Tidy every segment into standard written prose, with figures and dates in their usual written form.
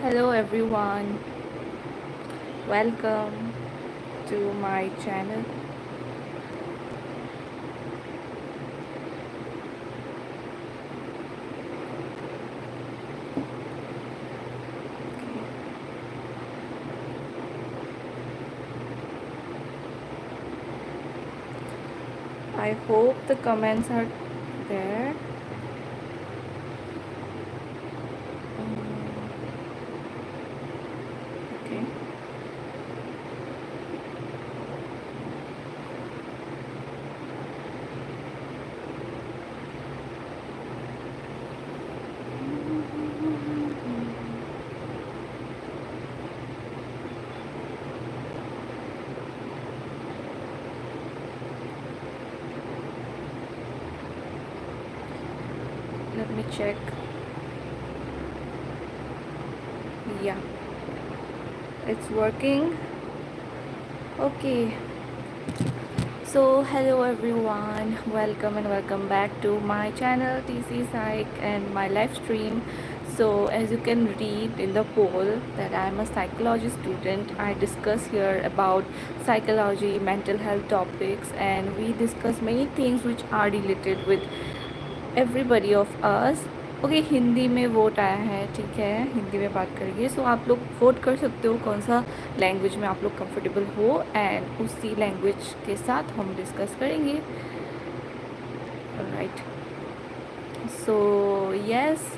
Hello everyone, welcome to my channel. I hope the comments are there. Okay, let me check. Yeah, it's working. Okay, so hello everyone, welcome and welcome back to my channel TC Psych and my live stream. So as you can read in the poll that I am a psychology student, I discuss here about psychology, mental health topics, and we discuss many things which are related with everybody of us. Okay Hindi में vote आया है, ठीक है, हिंदी में बात करेंगे. सो आप लोग वोट कर सकते हो कौन सा लैंग्वेज में आप लोग कंफर्टेबल हो, एंड उसी लैंग्वेज के साथ हम डिस्कस करेंगे. राइट. सो यस,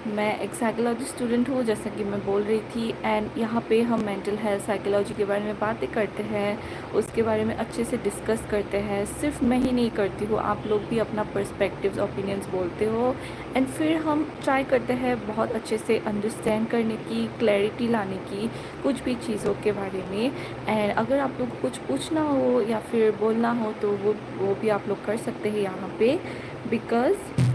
मैं एक साइकोलॉजी स्टूडेंट हूँ जैसा कि मैं बोल रही थी, एंड यहाँ पे हम मेंटल हेल्थ साइकोलॉजी के बारे में बातें करते हैं, उसके बारे में अच्छे से डिस्कस करते हैं. सिर्फ मैं ही नहीं करती हूँ, आप लोग भी अपना पर्सपेक्टिव्स ओपिनियंस बोलते हो, एंड फिर हम ट्राई करते हैं बहुत अच्छे से अंडरस्टैंड करने की, क्लैरिटी लाने की कुछ भी चीज़ों के बारे में. एंड अगर आप लोग को कुछ पूछना हो या फिर बोलना हो तो वो भी आप लोग कर सकते हैं यहाँ पे. बिकॉज़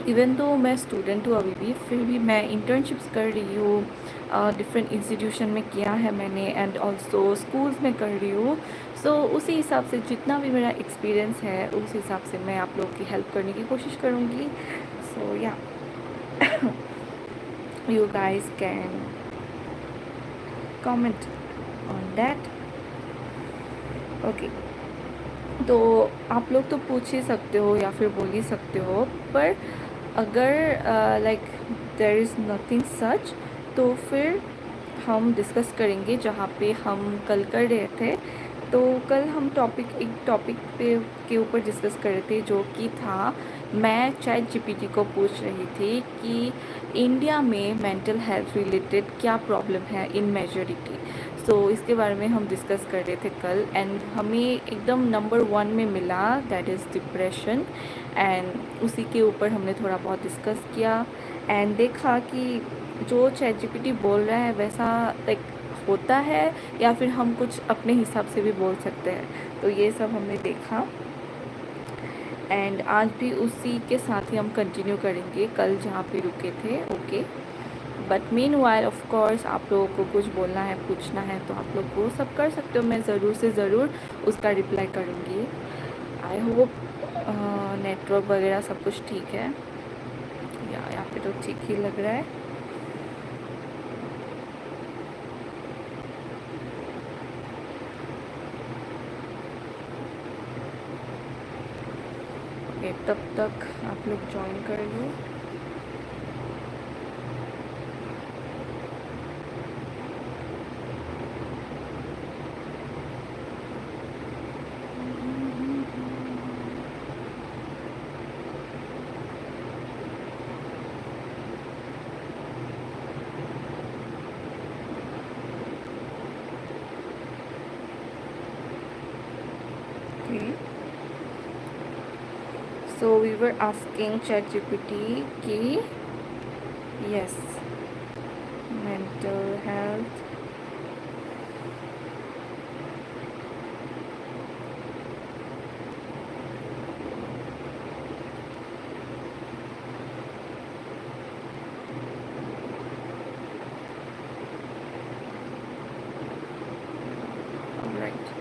इवन तो मैं स्टूडेंट हूँ अभी भी, फिर भी मैं इंटर्नशिप्स कर रही हूँ, डिफरेंट इंस्टीट्यूशन में किया है मैंने, एंड ऑल्सो स्कूल्स में कर रही हूँ. सो उसी हिसाब से जितना भी मेरा एक्सपीरियंस है उस हिसाब से मैं आप लोगों की हेल्प करने की कोशिश करूँगी. सो या you guys can comment on that. Okay, तो आप लोग तो पूछ ही सकते हो या फिर बोल ही सकते हो, पर अगर like there is nothing such, तो फिर हम डिस्कस करेंगे जहाँ पे हम कल कर रहे थे. तो कल हम एक टॉपिक पे के ऊपर डिस्कस कर रहे थे जो कि था, मैं चैट जीपीटी को पूछ रही थी कि इंडिया में मेंटल हेल्थ रिलेटेड क्या प्रॉब्लम है इन मेजॉरिटी. सो इसके बारे में हम डिस्कस कर रहे थे कल, एंड हमें एकदम नंबर 1 में मिला, दैट इज़ डिप्रेशन. एंड उसी के ऊपर हमने थोड़ा बहुत डिस्कस किया, एंड देखा कि जो चैट जीपीटी बोल रहा है वैसा लाइक होता है या फिर हम कुछ अपने हिसाब से भी बोल सकते हैं. तो ये सब हमने देखा, एंड आज भी उसी के साथ ही हम कंटिन्यू करेंगे कल जहाँ पे रुके थे. Okay, but mean while of course आप लोगों को कुछ बोलना है, पूछना है, तो आप लोग वो सब कर सकते हो. मैं ज़रूर से ज़रूर उसका रिप्लाई करूँगी. आई होप नेटवर्क वगैरह सब कुछ ठीक है. या यहाँ पे तो ठीक ही लग रहा है. ओके, तब तक आप लोग ज्वाइन कर लो. Okay. So we were asking ChatGPT कि yes, mental health. Alright.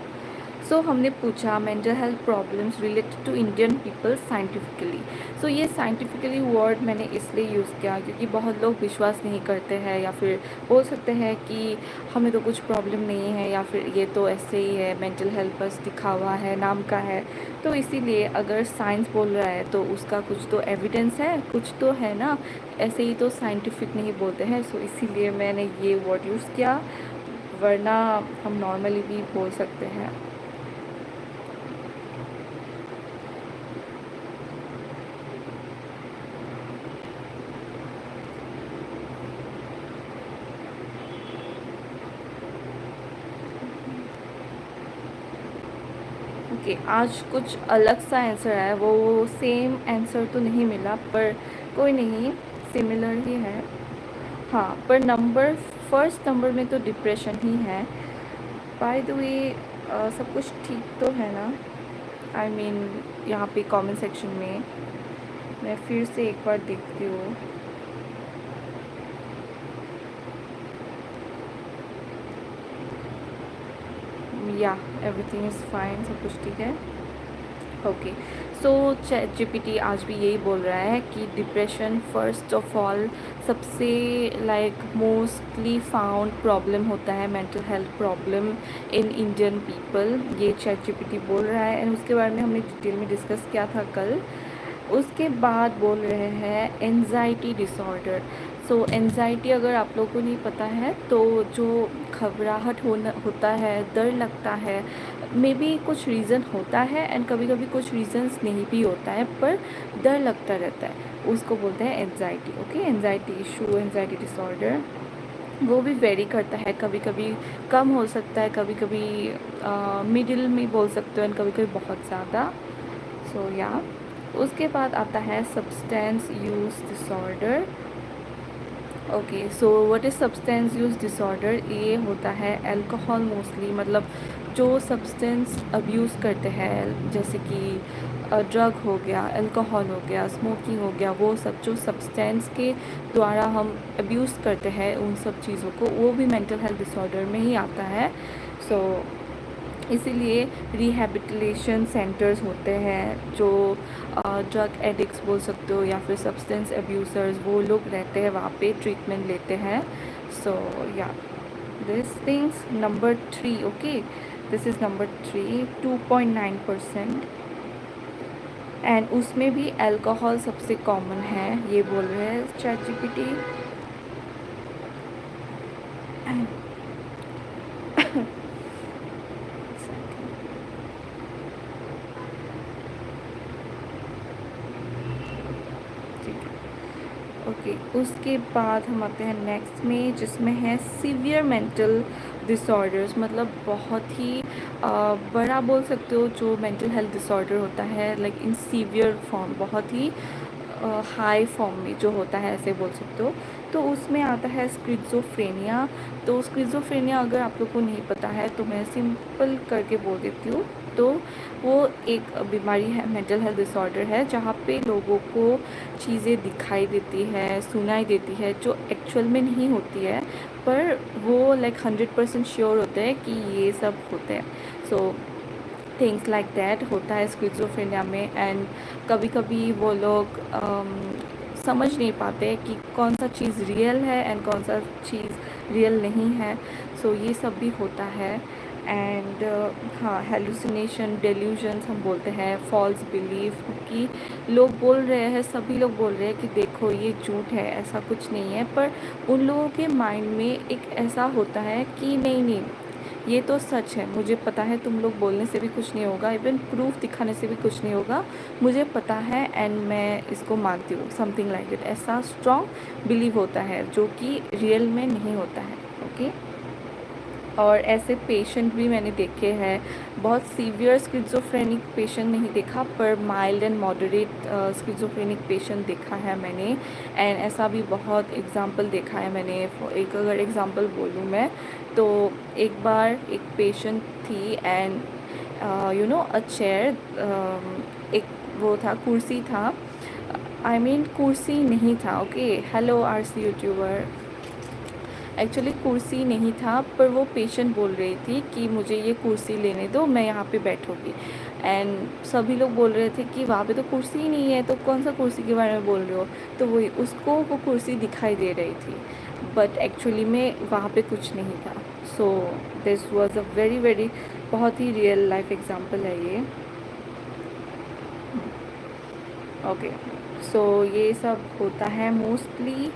So हमने पूछा mental health problems related to Indian people scientifically. So ये साइंटिफिकली वर्ड मैंने इसलिए यूज़ किया क्योंकि बहुत लोग विश्वास नहीं करते हैं या फिर बोल सकते हैं कि हमें तो कुछ प्रॉब्लम नहीं है या फिर ये तो ऐसे ही है, मेंटल हेल्थ बस दिखा हुआ है, नाम का है। तो इसीलिए अगर साइंस बोल रहा है तो उसका कुछ तो एविडेंस है, कुछ तो है ना, ऐसे ही तो साइंटिफिक नहीं बोलते हैं। सो इसीलिए मैंने ये वर्ड यूज़ किया, वरना हम नॉर्मली भी बोल सकते हैं। ओके, आज कुछ अलग सा आंसर है, वो सेम आंसर तो नहीं मिला पर कोई नहीं, सिमिलर ही है। हाँ, पर नंबर फर्स्ट नंबर में तो डिप्रेशन ही है। बाय द वे सब कुछ ठीक तो है ना? आई मीन यहाँ पे कमेंट सेक्शन में मैं फिर से एक बार देखती हूँ। या एवरीथिंग इज़ फाइन, सब कुछ ठीक है। ओके, सो चैट जीपीटी आज भी यही बोल रहा है कि डिप्रेशन फर्स्ट ऑफ ऑल सबसे मोस्टली फाउंड प्रॉब्लम होता है, mental health problem in Indian people, ये चैट जीपीटी बोल रहा है। एंड उसके बारे में हमने डिटेल में डिस्कस किया था कल। उसके बाद बोल रहे हैं एंजाइटी डिसऑर्डर। सो एंजाइटी अगर आप लोगों को नहीं पता है तो जो घबराहट होता है, डर लगता है, मे बी कुछ रीज़न होता है एंड कभी कभी कुछ रीज़न्स नहीं भी होता है पर डर लगता रहता है, उसको बोलते हैं anxiety. Okay, anxiety issue, anxiety disorder, वो भी वेरी करता है, कभी कभी कम हो सकता है, कभी कभी मिडिल में बोल सकते हो एंड कभी कभी बहुत ज़्यादा। सो या उसके बाद आता है substance use disorder. Okay, so what is substance use disorder? ये होता है अल्कोहल मोस्टली, मतलब जो सब्सटेंस अब्यूज़ करते हैं, जैसे कि ड्रग हो गया, अल्कोहल हो गया, स्मोकिंग हो गया, वो सब जो सब्सटेंस के द्वारा हम अब्यूज़ करते हैं उन सब चीज़ों को, वो भी मेंटल हेल्थ डिसऑर्डर में ही आता है। सो इसीलिए रिहैबिलिटेशन सेंटर्स होते हैं, जो ड्रग एडिक्ट्स बोल सकते हो या फिर सब्सटेंस अब्यूज़र्स, वो लोग रहते हैं वहाँ पे, ट्रीटमेंट लेते हैं। सो या this things number 3। Okay, this is number 3, 2.9%। And उसमें भी अल्कोहल सबसे कॉमन है, ये बोल रहे हैं चैट जीपीटी। ओके, उसके बाद हम आते हैं नेक्स्ट में, जिसमें है सीवियर मेंटल डिसऑर्डर्स, मतलब बहुत ही बड़ा बोल सकते हो जो मेंटल हेल्थ डिसऑर्डर होता है, लाइक इन सीवियर फॉर्म, बहुत ही हाई फॉर्म में जो होता है, ऐसे बोल सकते हो। तो उसमें आता है स्किज़ोफ्रेनिया। तो स्किज़ोफ्रेनिया अगर आप लोग को नहीं पता है तो मैं सिंपल करके बोल देती हूँ। तो वो एक बीमारी है, मेंटल हेल्थ डिसऑर्डर है, जहाँ पे लोगों को चीज़ें दिखाई देती है, सुनाई देती है, जो एक्चुअल में नहीं होती है, पर वो 100% श्योर होते हैं कि ये सब होते हैं। सो थिंग्स लाइक दैट होता है स्किज़ोफ्रेनिया में। एंड कभी कभी वो लोग समझ नहीं पाते कि कौन सा चीज़ रियल है एंड कौन सा चीज़ रियल नहीं है। सो ये सब भी होता है। एंड हाँ, हेलुसिनेशन, डेल्यूजन्स हम बोलते हैं, फॉल्स बिलीफ, कि लोग बोल रहे हैं, सभी लोग बोल रहे हैं कि देखो ये झूठ है, ऐसा कुछ नहीं है, पर उन लोगों के माइंड में एक ऐसा होता है कि नहीं नहीं, ये तो सच है, मुझे पता है, तुम लोग बोलने से भी कुछ नहीं होगा, इवन प्रूफ दिखाने से भी कुछ नहीं होगा, मुझे पता है एंड मैं इसको मानती हूँ, समथिंग लाइक इट, ऐसा स्ट्रॉन्ग बिलीव होता है जो कि रियल में नहीं होता है। ओके, और ऐसे पेशेंट भी मैंने देखे हैं, बहुत सीवियर स्किज़ोफ्रेनिक पेशेंट नहीं देखा, पर mild and moderate schizophrenic patient देखा है मैंने। एंड ऐसा भी बहुत एग्जांपल देखा है मैंने। एक अगर एग्जांपल बोलूँ मैं, तो एक बार एक पेशेंट थी एंड अ चेयर, एक वो था, कुर्सी था, आई मीन कुर्सी नहीं था। Okay, hello RC YouTuber, actually कुर्सी नहीं था, पर वो पेशेंट बोल रही थी कि मुझे ये कुर्सी लेने दो, मैं यहाँ पे बैठूँगी। एंड सभी लोग बोल रहे थे कि वहाँ पे तो कुर्सी ही नहीं है, तो कौन सा कुर्सी के बारे में बोल रहे हो। तो वही उसको वो कुर्सी दिखाई दे रही थी, बट एक्चुअली में वहाँ पे कुछ नहीं था। So this was a very very बहुत ही रियल लाइफ एग्जाम्पल है ये। ओके, सो ये सब होता है मोस्टली।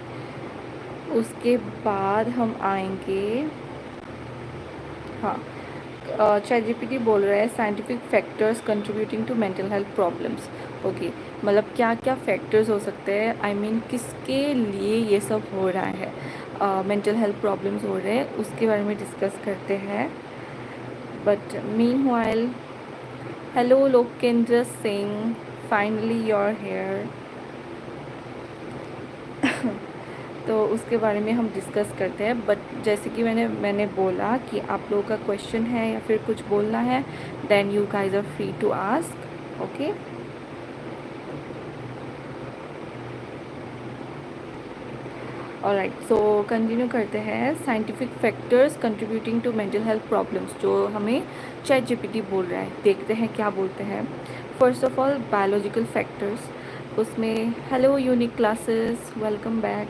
उसके बाद हम आएंगे, हाँ, चैट जीपीटी बोल रहा है scientific factors contributing to mental health problems. Okay, मतलब क्या क्या फैक्टर्स हो सकते हैं, आई मीन किसके लिए ये सब हो रहा है, मेंटल हेल्थ प्रॉब्लम्स हो रहे हैं, उसके बारे में डिस्कस करते हैं। But meanwhile, hello Lokendra Singh, finally you're here. तो उसके बारे में हम डिस्कस करते हैं। बट जैसे कि मैंने बोला कि आप लोगों का क्वेश्चन है या फिर कुछ बोलना है, then you guys are free to ask. Okay, alright, so continue करते हैं। Scientific factors contributing to mental health problems, जो हमें चैट जीपीटी बोल रहा है, देखते हैं क्या बोलते हैं। First of all biological factors, उसमें hello unique classes, welcome back.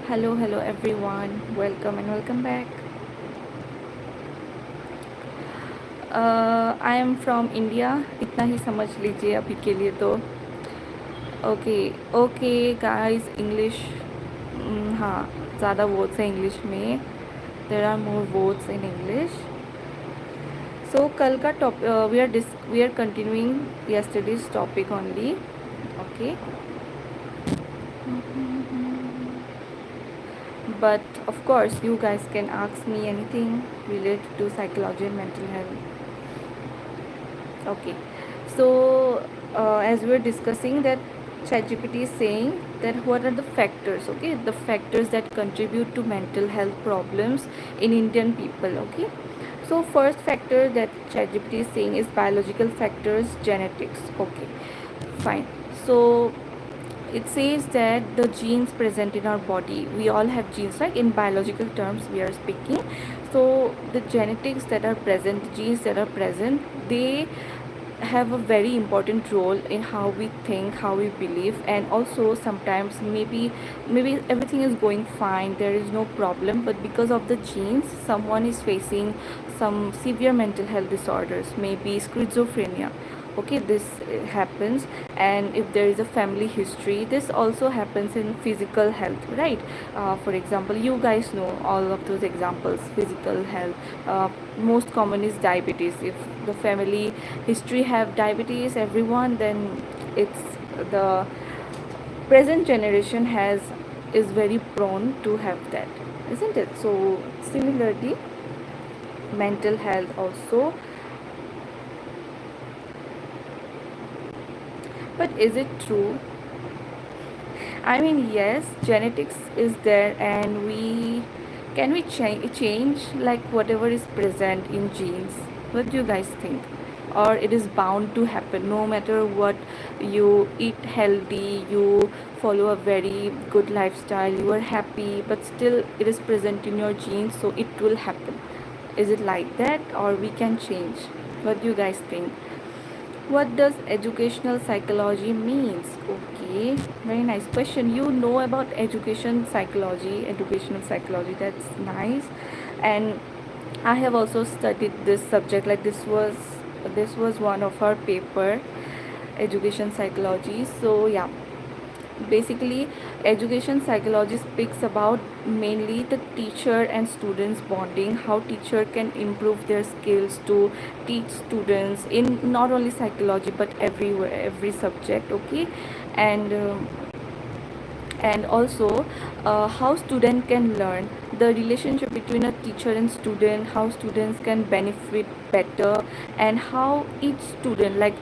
Hello hello everyone, welcome and welcome back. I am from India, इतना ही समझ लीजिए अभी के लिए तो। ओके ओके गाइस, इंग्लिश, हाँ, ज़्यादा वर्ड्स हैं इंग्लिश में, there are more words in English. So कल का topic we are continuing yesterday's topic only. Okay, but of course you guys can ask me anything related to psychology and mental health. Okay, so as we were discussing that ChatGPT is saying that what are the factors, okay, the factors that contribute to mental health problems in Indian people. Okay, so first factor that ChatGPT is saying is biological factors, genetics. Okay, fine. So it says that the genes present in our body, we all have genes, right? In biological terms we are speaking. So the genetics that are present, the genes that are present, they have a very important role in how we think, how we believe. And also sometimes maybe everything is going fine, there is no problem, but because of the genes someone is facing some severe mental health disorders, maybe schizophrenia. Okay, this happens. And if there is a family history, this also happens in physical health, right? For example, you guys know all of those examples. Physical health, most common is diabetes. If the family history have diabetes, everyone, then it's the present generation has is very prone to have that, isn't it? So similarly, mental health also. But is it true? I mean, yes, genetics is there, and we can we change like whatever is present in genes. What do you guys think? Or it is bound to happen no matter what, you eat healthy, you follow a very good lifestyle, you are happy, but still it is present in your genes, so it will happen. Is it like that, or we can change? What do you guys think? What does educational psychology means? Okay, very nice question. You know about educational psychology, that's nice. And I have also studied this subject, like this was one of our paper, education psychology. So yeah, basically education psychology speaks about mainly the teacher and students bonding, how teacher can improve their skills to teach students in not only psychology but everywhere, every subject. Okay, and and also how student can learn, the relationship between a teacher and student, how students can benefit better, and how each student, like,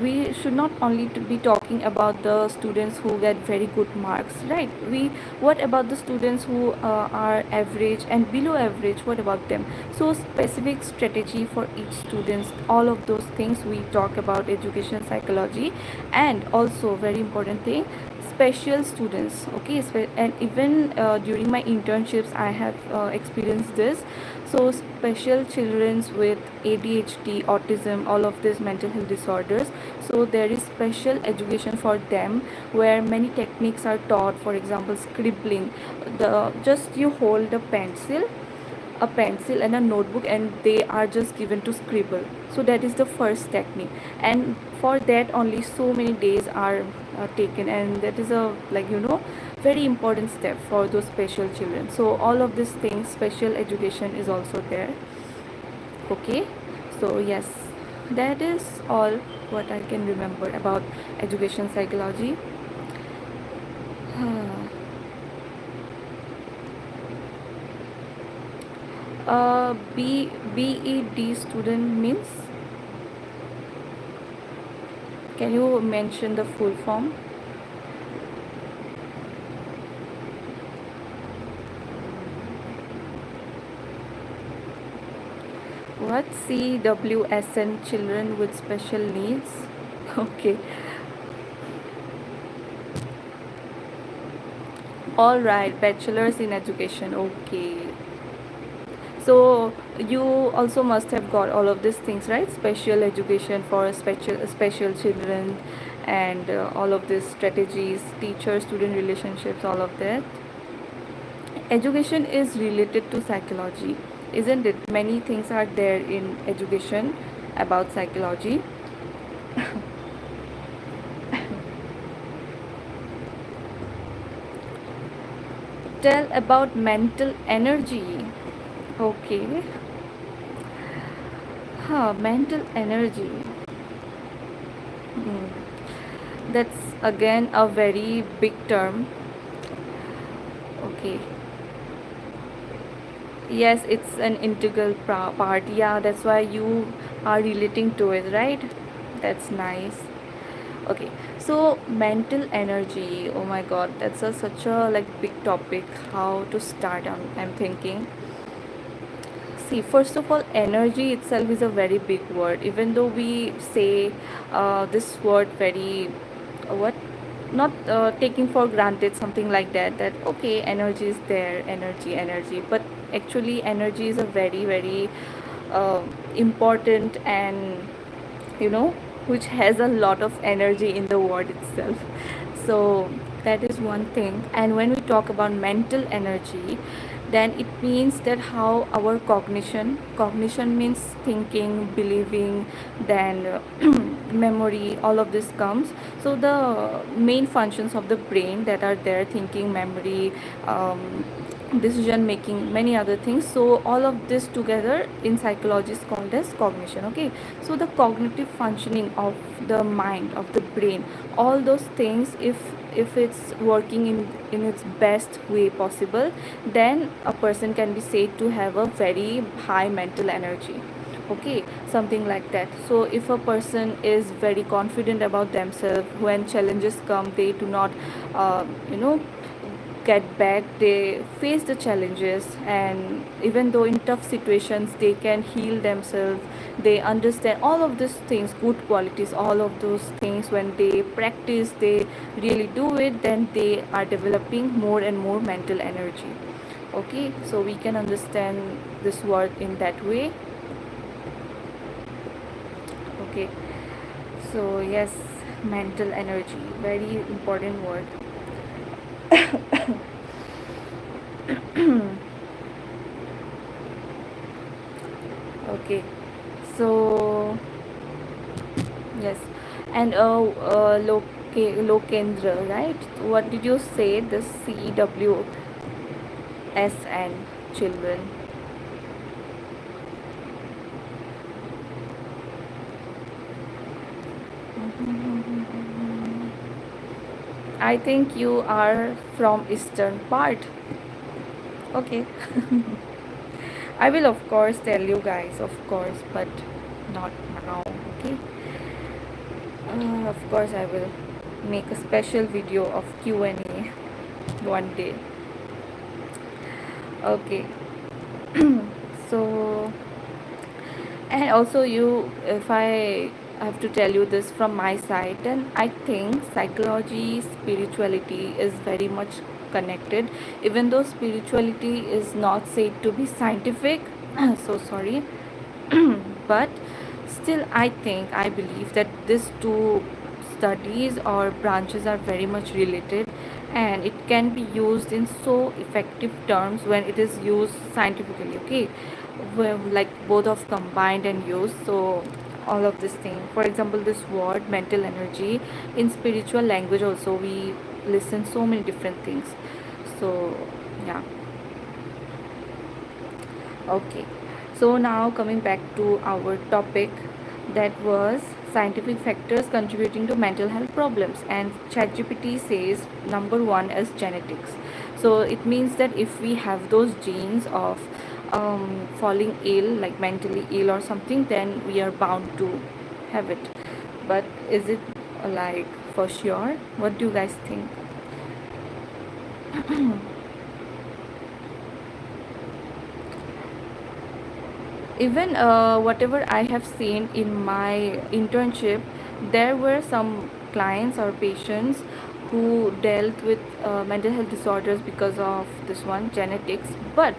we should not only to be talking about the students who get very good marks, right? We what about the students who are average and below average, what about them? So specific strategy for each students, all of those things we talk about education psychology. And also very important thing, special students, okay, and even during my internships I have experienced this. So special children with ADHD, autism, all of these mental health disorders, so there is special education for them where many techniques are taught. For example, scribbling, the just you hold a pencil and a notebook and they are just given to scribble. So that is the first technique, and for that only so many days are taken, and that is a, like, very important step for those special children. So all of these things, special education is also there. Okay, so yes, that is all what I can remember about education psychology. BED student means, can you mention the full form? What? CWSN, children with special needs? Okay, all right, bachelor's in education. Okay, so you also must have got all of these things, right? Special education for special children, and all of these strategies, teacher student relationships, all of that. Education is related to psychology, isn't it? Many things are there in education about psychology. Tell about mental energy. Okay. Mental energy. Hmm. That's again a very big term. Okay. Yes, it's an integral part. Yeah, that's why you are relating to it, right? That's nice. Okay, so mental energy. Oh my God, that's such a like big topic. How to start? I'm thinking. See, first of all, energy itself is a very big word. Even though we say this word very, what? Not taking for granted, something like that. That okay, energy is there, energy. But actually, energy is a very, very uh, important, and you know which has a lot of energy in the word itself. So that is one thing. And when we talk about mental energy, then it means that how our cognition means thinking, believing, then memory, all of this comes. So the main functions of the brain that are there, thinking, memory, decision making, many other things. So all of this together in psychology is called as cognition. Okay, so the cognitive functioning of the mind, of the brain, all those things, if it's working in its best way possible, then a person can be said to have a very high mental energy. Okay, something like that. So if a person is very confident about themselves, when challenges come they do not uh, you know get back, they face the challenges, and even though in tough situations they can heal themselves, they understand all of these things, good qualities, all of those things. When they practice, they really do it, then they are developing more and more mental energy. Okay, so we can understand this word in that way. Okay, so yes, mental energy, very important word. Okay, so yes, and Lokendra, right? What did you say? The CWSN children. I think you are from eastern part. Okay. I will of course tell you guys, of course, but not now. Okay. Of course, I will make a special video of Q&A one day. Okay. So, and also you, if I I have to tell you this from my side, and I think psychology, spirituality is very much connected, even though spirituality is not said to be scientific. So sorry, but still, I believe that these two studies or branches are very much related, and it can be used in so effective terms when it is used scientifically. Okay, well, like both of combined and used. So all of this thing, for example, this word mental energy, in spiritual language also we listen so many different things. So yeah. Okay, so now coming back to our topic, that was scientific factors contributing to mental health problems, and ChatGPT says number one is genetics. So it means that if we have those genes of falling ill, like mentally ill or something, then we are bound to have it. But is it like for sure? What do you guys think? Even whatever I have seen in my internship, there were some clients or patients who dealt with mental health disorders because of this one genetics, but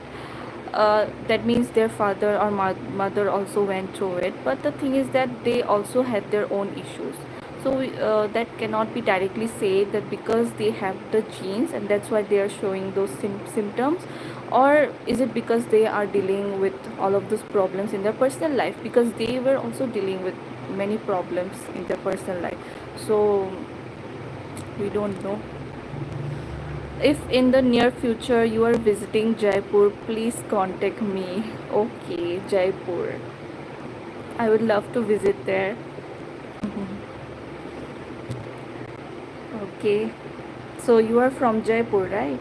that means their father or mother also went through it. But the thing is that they also had their own issues. So that cannot be directly said that because they have the genes and that's why they are showing those symptoms, or is it because they are dealing with all of those problems in their personal life, because they were also dealing with many problems in their personal life. So we don't know. If in the near future you are visiting Jaipur, please contact me. Okay, Jaipur. I would love to visit there. Okay. So you are from Jaipur, right?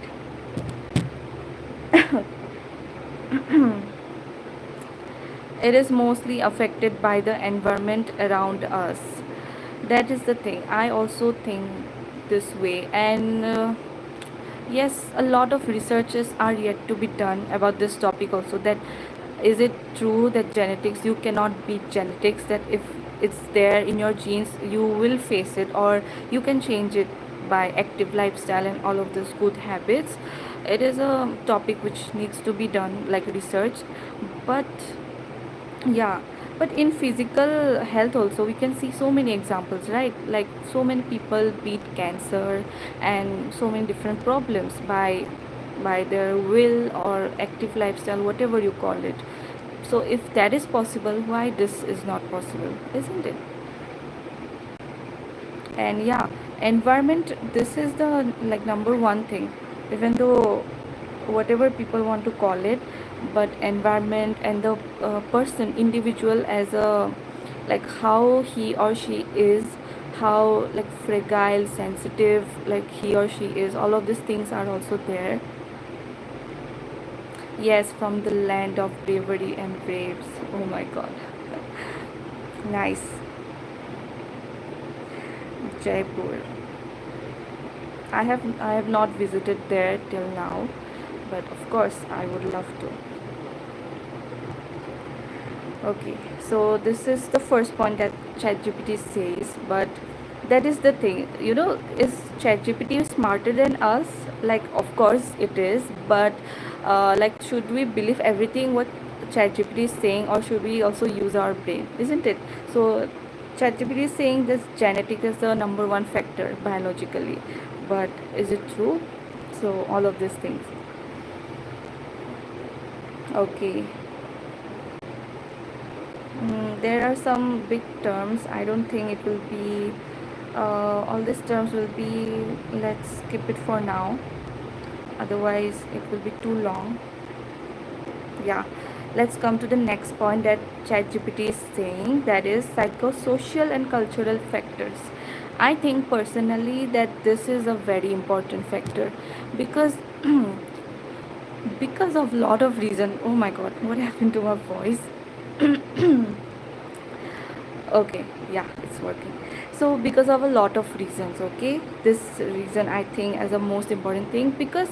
It is mostly affected by the environment around us. That is the thing. I also think this way. And yes, a lot of researches are yet to be done about this topic also. That is it true that genetics, you cannot beat genetics, that if it's there in your genes you will face it, or you can change it by active lifestyle and all of those good habits. It is a topic which needs to be done like research. But yeah, but in physical health also we can see so many examples, right? Like so many people beat cancer and so many different problems by their will or active lifestyle, whatever you call it. So if that is possible, why this is not possible, isn't it? And yeah, environment, this is the like number one thing, even though whatever people want to call it, but environment and the person individual as a, like how he or she is, how like fragile, sensitive like he or she is, all of these things are also there. Yes, from the land of bravery and braves. Oh my god. Nice. Jaipur. I have not visited there till now, but of course I would love to. Okay, so this is the first point that ChatGPT says, but that is the thing, is ChatGPT smarter than us? Like, of course it is, but like, should we believe everything what ChatGPT is saying, or should we also use our brain, isn't it? So, ChatGPT is saying this genetic is the number one factor biologically, but is it true? So, all of these things. Okay. There are some big terms. I don't think it will be, all these terms will be, let's skip it for now. Otherwise, it will be too long. Yeah. Let's come to the next point that ChatGPT is saying, that is psychosocial and cultural factors. I think personally that this is a very important factor, because because of lot of reason. Oh my god, what happened to my voice? Okay, yeah, it's working. So because of a lot of reasons, okay, this reason I think as a most important thing, because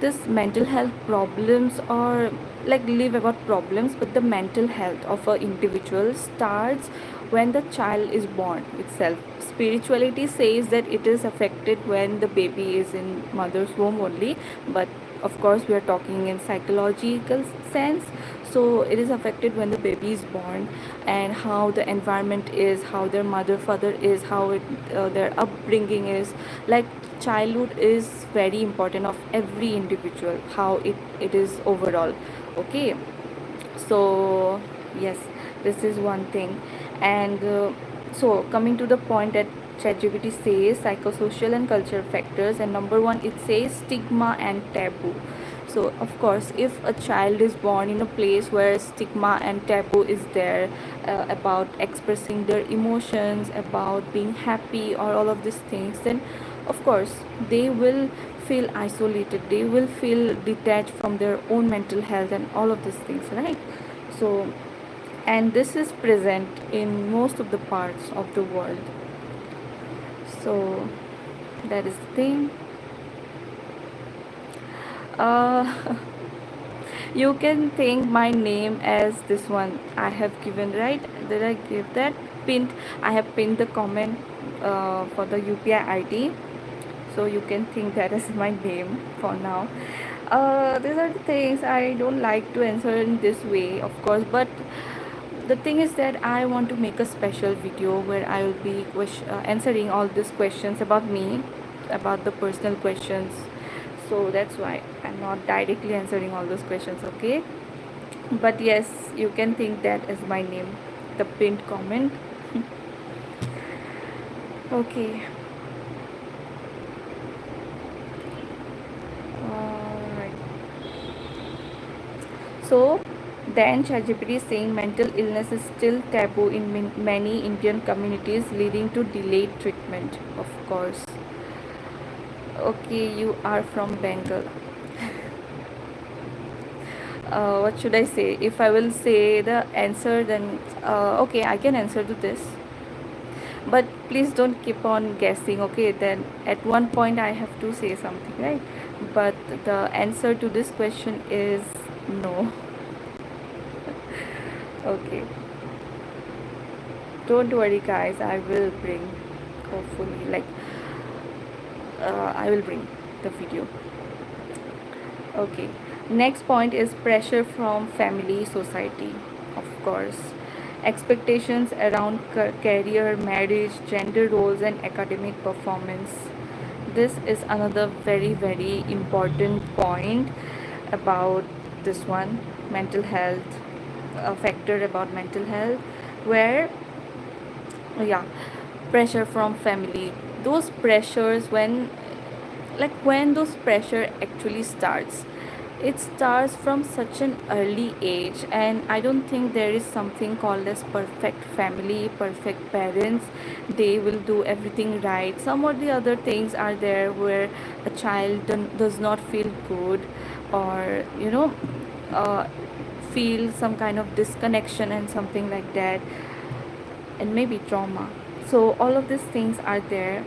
this mental health problems, or like live about problems, but the mental health of an individual starts when the child is born itself. Spirituality says that it is affected when the baby is in mother's womb only, but of course we are talking in psychological sense. So it is affected when the baby is born, and how the environment is, how their mother father is, how their upbringing is. Like, childhood is very important of every individual, how it is overall. Okay, so yes, this is one thing. And so coming to the point that ChatGPT says psychosocial and cultural factors, and number one it says stigma and taboo. So of course, if a child is born in a place where stigma and taboo is there, about expressing their emotions, about being happy, or all of these things, then of course they will feel isolated, they will feel detached from their own mental health and all of these things, right? So, and this is present in most of the parts of the world. So that is the thing. uh, you can think my name as this one I have given, right? Did I give that? Pinned, I have pinned the comment for the UPI ID, so you can think that is my name for now. These are the things I don't like to answer in this way, of course, but the thing is that I want to make a special video where I will be answering all these questions about me, about the personal questions. So that's why I'm not directly answering all those questions, okay? But yes, you can think that as my name, the pinned comment. Okay. Alright. So then ChatGPT is saying mental illness is still taboo in many Indian communities, leading to delayed treatment. Of course. Okay, you are from Bengal. What should I say? If I will say the answer, then okay, I can answer to this. But please don't keep on guessing, okay? Then at one point I have to say something, right? But the answer to this question is no. Okay. Don't worry, guys. I will bring, hopefully, like, I will bring the video. Okay. Next point is pressure from family, society, of course. Expectations around career, marriage, gender roles, and academic performance. This is another very, very important point about this one, mental health, a factor about mental health, where, yeah, pressure from family. Those pressures, when those pressure actually starts, it starts from such an early age, and I don't think there is something called as perfect family, perfect parents. They will do everything right. Some of the other things are there where a child does not feel good, or uh, feel some kind of disconnection and something like that, and maybe trauma. So all of these things are there,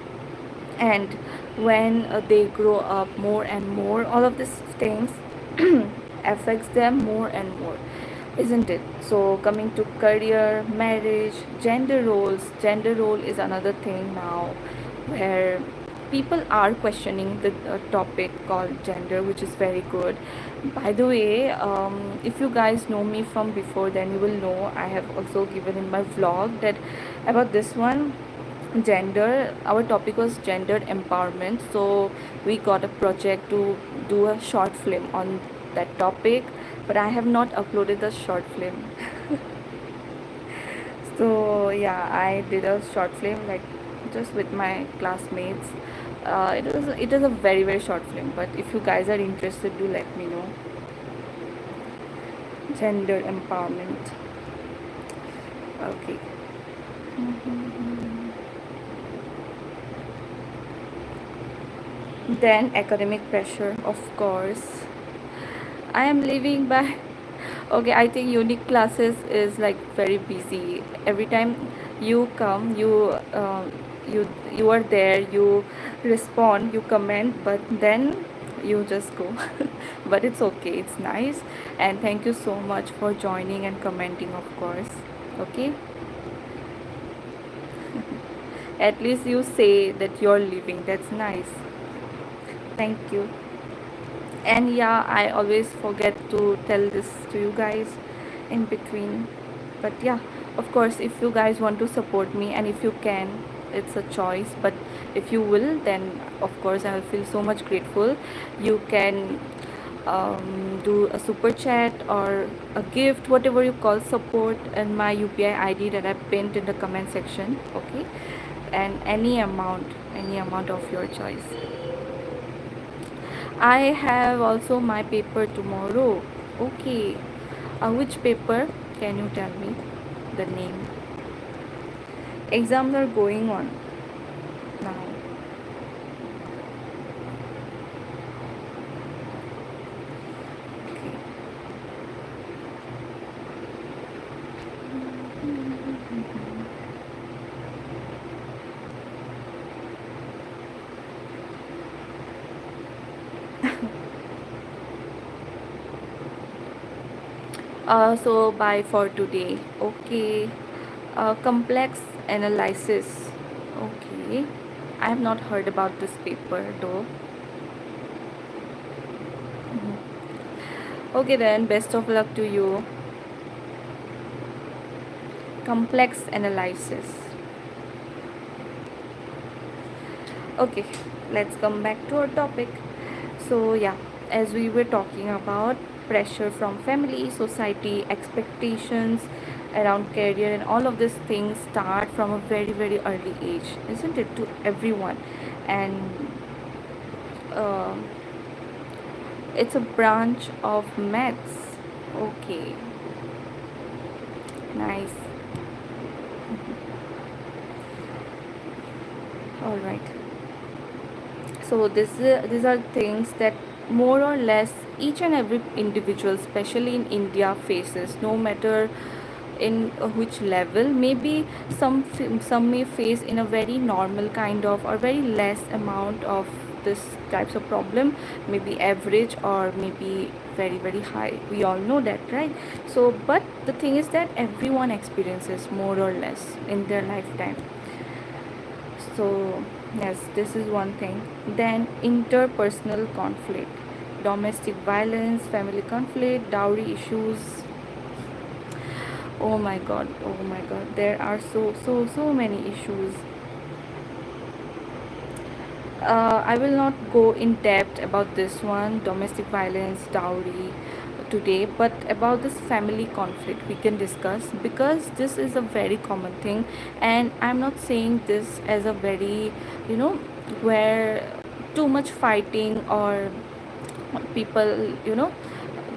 and when they grow up more and more, all of these things affects them more and more, isn't it? So coming to career, marriage, gender role is another thing now, where people are questioning the topic called gender, which is very good. By the way, if you guys know me from before, then you will know I have also given in my vlog that about this one, gender, our topic was gender empowerment. So we got a project to do a short film on that topic, but I have not uploaded the short film. So yeah, I did a short film, like, just with my classmates. It is a very, very short film, but if you guys are interested, do let me know. Gender empowerment. Okay. Then academic pressure, of course. I am leaving by okay, I think unique classes is like very busy. Every time you come, you are there, you respond, you comment, but then you just go. But it's okay, it's nice, and thank you so much for joining and commenting, of course. Okay. At least you say that you're leaving. That's nice. Thank you. And yeah, I always forget to tell this to you guys in between. But yeah, of course, if you guys want to support me and if you can, it's a choice. But if you will, then of course I'll feel so much grateful. You can do a super chat or a gift, whatever you call support, and my UPI ID that I pinned in the comment section. Okay, and any amount of your choice. I have also my paper tomorrow. Okay. Which paper? Can you tell me the name? Exams are going on now. Okay. So bye for today. Okay. Complex analysis. Okay. I have not heard about this paper though. Okay then, best of luck to you. Complex analysis. Okay, let's come back to our topic. So yeah, as we were talking about pressure from family, society, expectations around career, and all of these things start from a very early age, isn't it, to everyone? And uh, it's a branch of maths. Okay, nice. All right. So these are things that more or less each and every individual, especially in India, faces, no matter in which level. Maybe some may face in a very normal kind of or very less amount of this types of problem, maybe average or maybe very high. We all know that, right? So, but the thing is that everyone experiences more or less in their lifetime. So, yes, this is one thing. Then, interpersonal conflict, domestic violence, family conflict, dowry issues. Oh my god, there are so many issues. I will not go in depth about this one, domestic violence, dowry, today, but about this family conflict we can discuss because this is a very common thing, and I'm not saying this as a very, you know, where too much fighting or people, you know,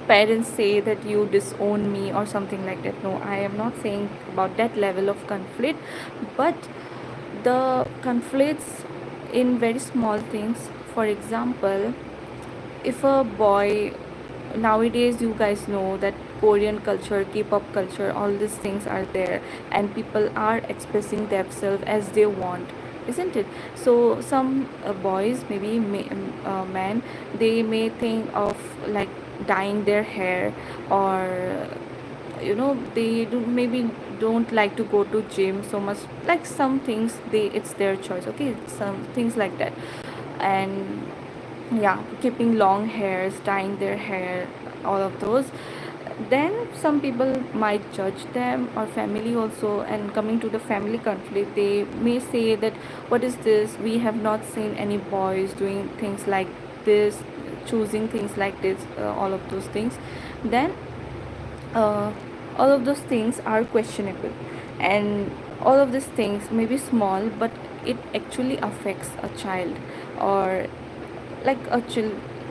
parents say that you disown me or something like that. No, I am not saying about that level of conflict, but the conflicts in very small things. For example, if a boy, nowadays you guys know that Korean culture, K-pop culture, all these things are there, and people are expressing themselves as they want, isn't it? So some boys, maybe men, they may think of like dyeing their hair, or you know, they do maybe don't like to go to gym so much, like some things, they, it's their choice. Okay, some things like that. And yeah, keeping long hairs, dyeing their hair, all of those, then some people might judge them, or family also. And coming to the family conflict, they may say that what is this, we have not seen any boys doing things like this, choosing things like this, all of those things. Then uh, all of those things are questionable, and all of these things may be small, but it actually affects a child, or like a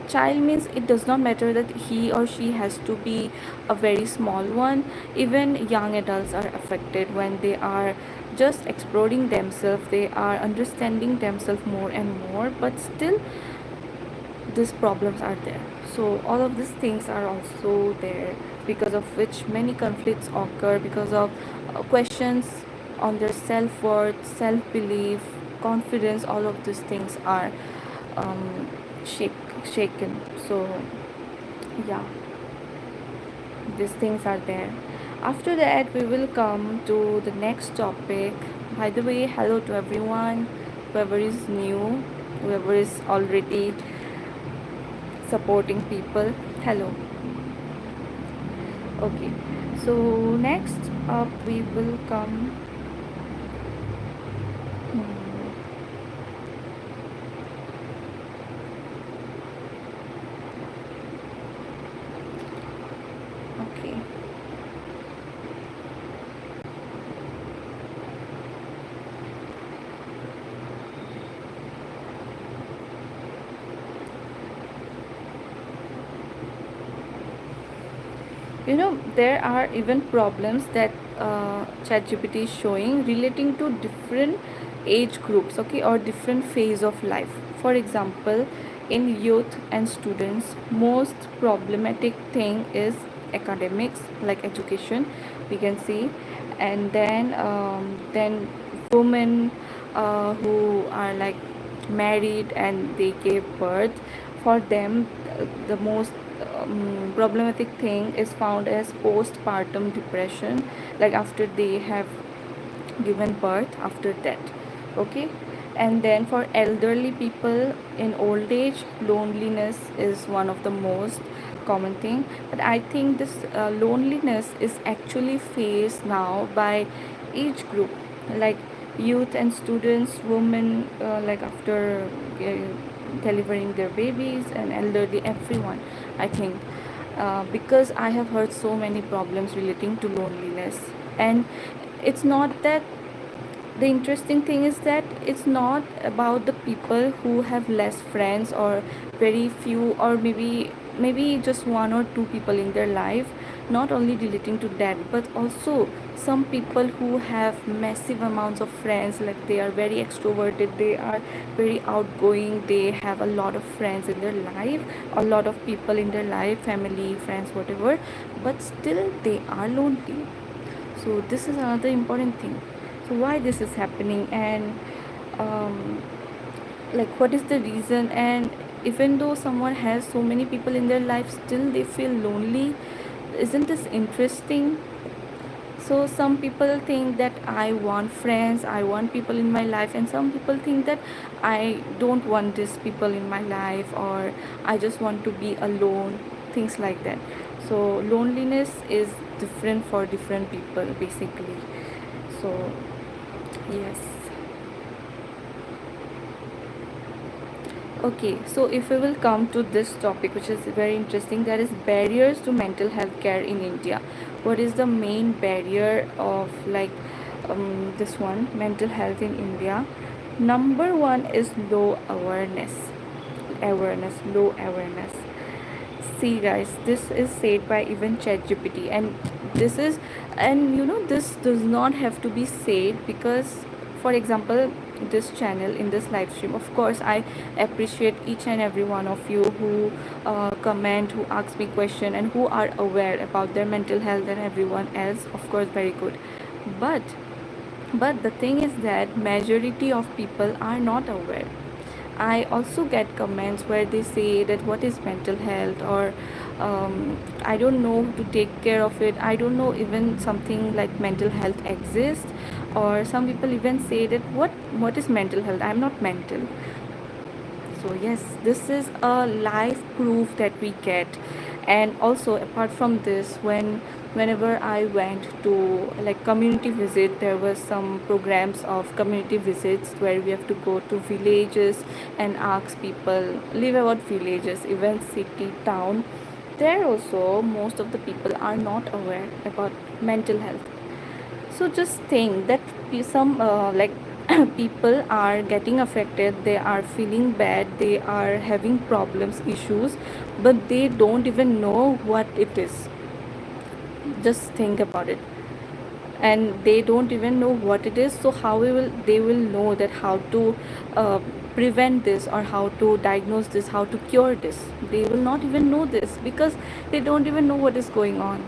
child means it does not matter that he or she has to be a very small one. Even young adults are affected when they are just exploring themselves, they are understanding themselves more and more, but still these problems are there. So all of these things are also there, because of which many conflicts occur, because of questions on their self-worth, self-belief, confidence. All of these things are um, shaken. So yeah, these things are there. After that, we will come to the next topic. By the way, hello to everyone, whoever is new, whoever is already supporting people. Hello. Okay, so next up we will come. Hmm, okay. There are even problems that ChatGPT is showing relating to different age groups, okay, or different phase of life. For example, in youth and students, most problematic thing is academics, like education, we can see. And then women who are like married and they gave birth, for them the most problematic thing is found as postpartum depression, like after they have given birth, after that. Okay. And then for elderly people in old age, loneliness is one of the most common thing. But I think this loneliness is actually faced now by age group, like youth and students, women, like after delivering their babies, and elderly, everyone, I think. Because I have heard so many problems relating to loneliness. And it's not that, the interesting thing is that it's not about the people who have less friends, or very few, or maybe just one or two people in their life, not only relating to that, but also some people who have massive amounts of friends, like they are very extroverted, they are very outgoing, they have a lot of friends in their life, a lot of people in their life, family, friends, whatever, but still they are lonely. So this is another important thing. So why this is happening, and um, like what is the reason, and even though someone has so many people in their life, still they feel lonely. Isn't this interesting? So some people think that I want friends, I want people in my life, and some people think that I don't want these people in my life, or I just want to be alone, things like that. So loneliness is different for different people, basically. So yes. Okay, so if we will come to this topic, which is very interesting, that is barriers to mental health care in India. What is the main barrier of, like, this one, mental health in India? Number one is low awareness. Low awareness. See, guys, this is said by even ChatGPT, and this is, and this does not have to be said, because, for example, this channel, in this live stream, of course I appreciate each and every one of you who comment, who ask me question, and who are aware about their mental health, and everyone else, of course, very good. but but the thing is that majority of people are not aware. I also get comments where they say that what is mental health, or I don't know to take care of it. I don't know even something like mental health exists, or some people even say that what is mental health? I'm not mental. So yes, this is a live proof that we get. And also, apart from this, whenever I went to, like, community visit, there was some programs of community visits where we have to go to villages and ask people live about villages, even city, town. There also, most of the people are not aware about mental health. So just think that some, like, people are getting affected, they are feeling bad, they are having problems, issues, but they don't even know what it is. Just think about it. And they don't even know what it is, so how they will know that how to uh, prevent this, or how to diagnose this, how to cure this? They will not even know this, because they don't even know what is going on.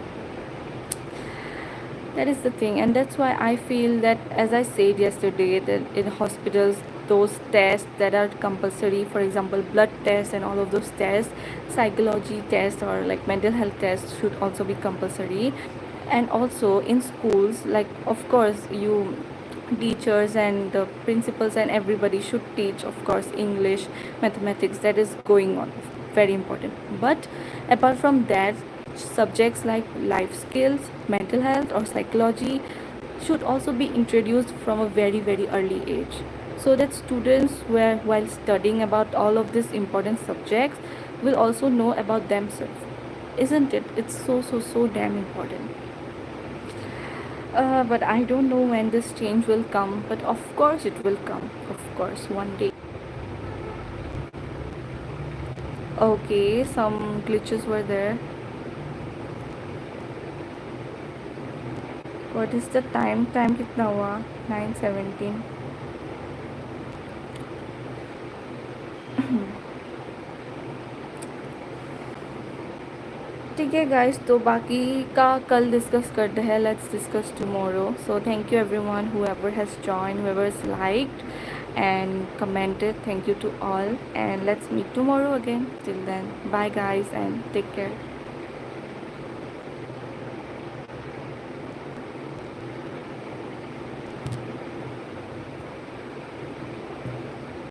That is the thing, and that's why I feel that, as I said yesterday, that in hospitals, those tests that are compulsory, for example, blood tests and all of those tests, psychology tests, or like mental health tests, should also be compulsory. And also in schools, like, of course, you teachers and the principals and everybody should teach, of course, English, mathematics, that is going on, very important. But apart from that, subjects like life skills, mental health or psychology should also be introduced from a very very early age, so that students were while studying about all of these important subjects will also know about themselves, isn't it? It's so damn important. But I don't know when this change will come, but of course it will come, of course, one day. Okay, some glitches were there. What is the time? Time कितना हुआ? 9:17. ठीक है guys, तो बाकी का कल discuss करते हैं. Let's discuss tomorrow. So thank you everyone whoever has joined, whoever has liked and commented. Thank you to all, and let's meet tomorrow again. Till then, bye guys and take care.